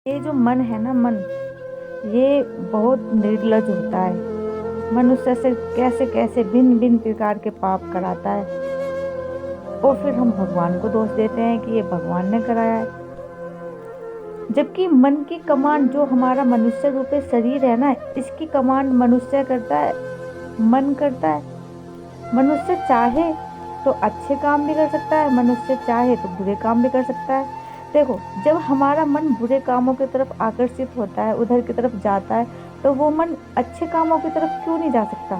ये जो मन है ना, मन ये बहुत निर्लज होता है। मनुष्य से कैसे कैसे भिन्न भिन्न प्रकार के पाप कराता है और फिर हम भगवान को दोष देते हैं कि ये भगवान ने कराया है। जबकि मन की कमांड, जो हमारा मनुष्य रूपी शरीर है ना, इसकी कमांड मनुष्य करता है, मन करता है। मनुष्य चाहे तो अच्छे काम भी कर सकता है, मनुष्य चाहे तो बुरे काम भी कर सकता है। देखो, जब हमारा मन बुरे कामों की तरफ आकर्षित होता है, उधर की तरफ जाता है, तो वो मन अच्छे कामों की तरफ क्यों नहीं जा सकता?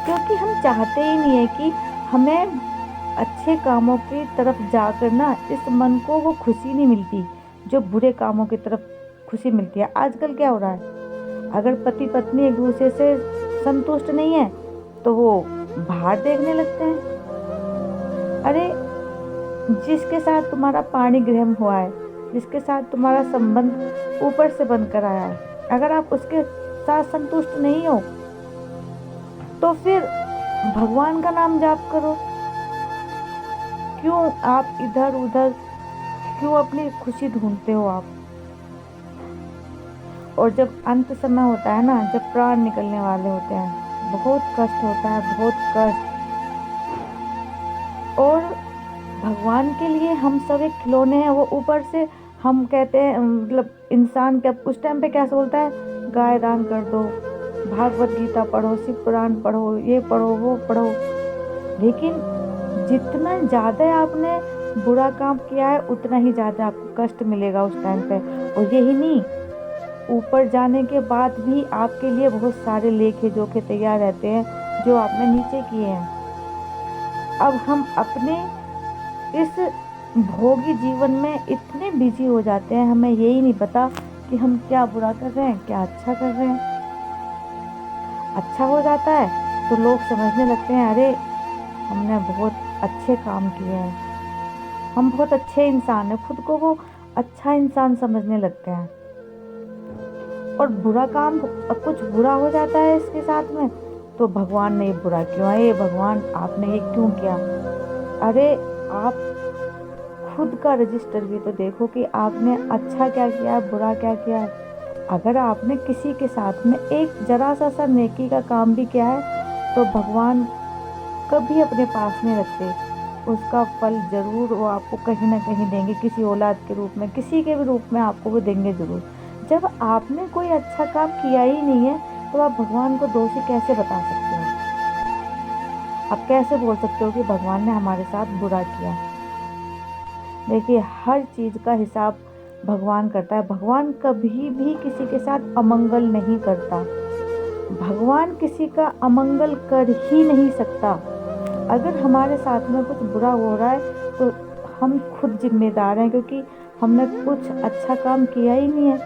क्योंकि हम चाहते ही नहीं है कि हमें अच्छे कामों की तरफ जाकर ना इस मन को वो खुशी नहीं मिलती जो बुरे कामों की तरफ खुशी मिलती है। आजकल क्या हो रहा है, अगर पति पत्नी एक दूसरे से संतुष्ट नहीं है तो वो बाहर देखने लगते हैं। अरे, जिसके साथ तुम्हारा पाणी ग्रहण हुआ है, जिसके साथ तुम्हारा संबंध ऊपर से बनकर आया है, अगर आप उसके साथ संतुष्ट नहीं हो तो फिर भगवान का नाम जाप करो। क्यों आप इधर उधर, क्यों अपनी खुशी ढूंढते हो आप? और जब अंत समय होता है ना, जब प्राण निकलने वाले होते हैं, बहुत कष्ट होता है, बहुत कष्ट। और भगवान के लिए हम सब एक खिलौने हैं। वो ऊपर से हम कहते हैं, मतलब इंसान क्या उस टाइम पे क्या बोलता है, गाय दान कर दो, भागवत गीता पढ़ो, शिव पुराण पढ़ो, ये पढ़ो, वो पढ़ो। लेकिन जितना ज़्यादा आपने बुरा काम किया है, उतना ही ज़्यादा आपको कष्ट मिलेगा उस टाइम पे। और यही नहीं, ऊपर जाने के बाद भी आपके लिए बहुत सारे लेखे जोखे तैयार रहते हैं जो आपने नीचे किए हैं। अब हम अपने इस भोगी जीवन में इतने बिजी हो जाते हैं, हमें यही नहीं पता कि हम क्या बुरा कर रहे हैं, क्या अच्छा कर रहे हैं। अच्छा हो जाता है तो लोग समझने लगते हैं, अरे हमने बहुत अच्छे काम किए हैं, हम बहुत अच्छे इंसान हैं, खुद को वो अच्छा इंसान समझने लगते हैं। और बुरा काम, कुछ बुरा हो जाता है इसके साथ में, तो भगवान ने ये बुरा क्यों है, ये भगवान आपने ये क्यों किया? अरे, आप खुद का रजिस्टर भी तो देखो कि आपने अच्छा क्या किया है, बुरा क्या किया है। अगर आपने किसी के साथ में एक जरा सा नेकी का काम भी किया है तो भगवान कभी अपने पास नहीं रखते। उसका फल जरूर वो आपको कहीं ना कहीं देंगे, किसी औलाद के रूप में, किसी के भी रूप में आपको वो देंगे जरूर। जब आपने कोई अच्छा काम किया ही नहीं है तो आप भगवान को दोषी कैसे बता सकते हो? आप कैसे बोल सकते हो कि भगवान ने हमारे साथ बुरा किया? देखिए, हर चीज़ का हिसाब भगवान करता है। भगवान कभी भी किसी के साथ अमंगल नहीं करता। भगवान किसी का अमंगल कर ही नहीं सकता। अगर हमारे साथ में कुछ बुरा हो रहा है तो हम खुद जिम्मेदार हैं, क्योंकि हमने कुछ अच्छा काम किया ही नहीं है।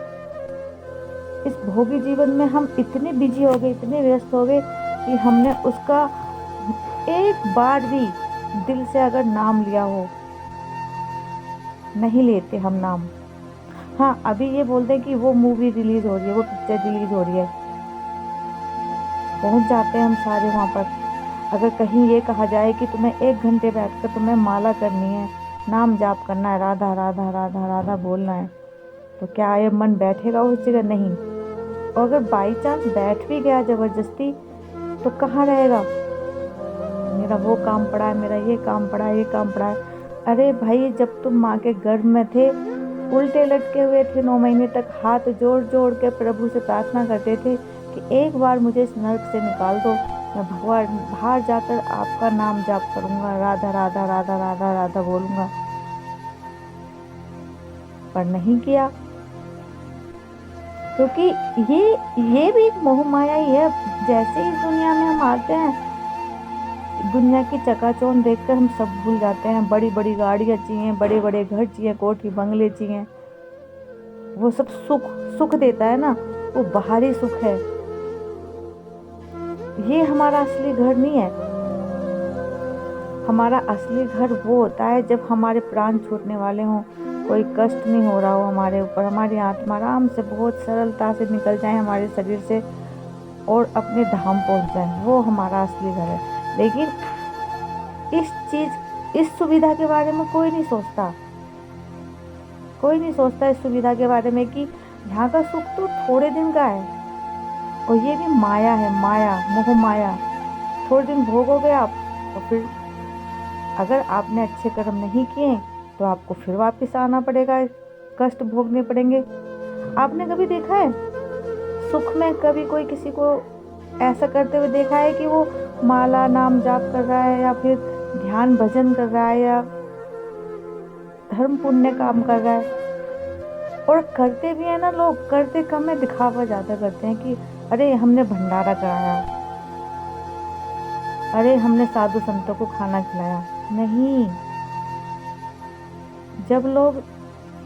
इस भोगी जीवन में हम इतने बिजी हो गए, इतने व्यस्त हो गए कि हमने उसका एक बार भी दिल से अगर नाम लिया हो, नहीं लेते हम नाम। हाँ, अभी ये बोलते हैं कि वो मूवी रिलीज हो रही है, वो पिक्चर रिलीज हो रही है, पहुंच जाते हैं हम सारे वहां पर। अगर कहीं ये कहा जाए कि तुम्हें 1 घंटे बैठकर तुम्हें माला करनी है, नाम जाप करना है, राधा राधा राधा राधा बोलना है, तो क्या ये मन बैठेगा उस जगह? नहीं। और अगर बाई चांस बैठ भी गया जबरदस्ती, तो कहाँ रहेगा? मेरा वो काम पड़ा है, मेरा ये काम पड़ा है, ये काम पड़ा है। अरे भाई, जब तुम माँ के गर्भ में थे, उल्टे लटके हुए थे 9 महीने तक, हाथ जोड़ जोड़ के प्रभु से प्रार्थना करते थे कि एक बार मुझे इस नरक से निकाल दो, मैं भगवान बाहर जाकर आपका नाम जाप करूंगा, राधा राधा राधा राधा राधा बोलूंगा। पर नहीं किया, क्योंकि ये भी एक मोह माया ही है। जैसे इस दुनिया में हम आते हैं, दुनिया की चकाचौंध देखकर हम सब भूल जाते हैं। बड़ी बड़ी गाड़ियाँ चाहिए, बड़े बड़े घर चाहिए, कोठी बंगले चाहिए। वो सब सुख सुख देता है ना, वो बाहरी सुख है। ये हमारा असली घर नहीं है। हमारा असली घर वो होता है जब हमारे प्राण छूटने वाले हों, कोई कष्ट नहीं हो रहा हो हमारे ऊपर, हमारी आत्मा आराम से बहुत सरलता से निकल जाए हमारे शरीर से और अपने धाम पहुंच जाए, वो हमारा असली घर है। लेकिन इस सुविधा के बारे में कोई नहीं सोचता। कोई नहीं सोचता इस सुविधा के बारे में कि यहाँ का सुख तो थोड़े दिन का है, और ये भी माया है, माया, मोह माया। थोड़े दिन भोगोगे आप, और फिर अगर आपने अच्छे कर्म नहीं किए तो आपको फिर वापस आना पड़ेगा, कष्ट भोगने पड़ेंगे। आपने कभी देखा है सुख में कभी कोई किसी को ऐसा करते हुए देखा है कि वो माला नाम जाप कर रहा है, या फिर ध्यान भजन कर रहा है, या धर्म पुण्य काम कर रहा है? और करते भी है ना लोग, करते कम है, दिखावा ज्यादा करते हैं कि अरे हमने भंडारा कराया, अरे हमने साधु संतों को खाना खिलाया। नहीं, जब लोग,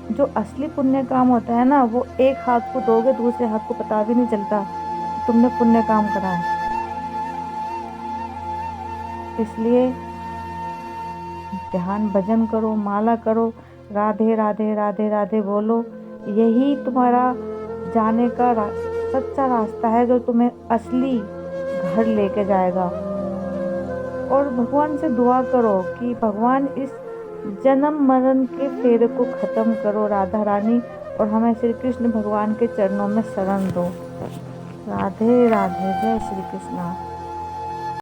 जो असली पुण्य काम होता है ना, वो एक हाथ को दोगे दूसरे हाथ को पता भी नहीं चलता कि तुमने पुण्य काम करा है। इसलिए ध्यान भजन करो, माला करो, राधे राधे राधे राधे बोलो। यही तुम्हारा जाने का सच्चा रास्ता है, जो तुम्हें असली घर लेके जाएगा। और भगवान से दुआ करो कि भगवान इस जन्म मरण के फेरे को खत्म करो राधा रानी, और हमें श्री कृष्ण भगवान के चरणों में शरण दो। राधे राधे, जय श्री कृष्ण।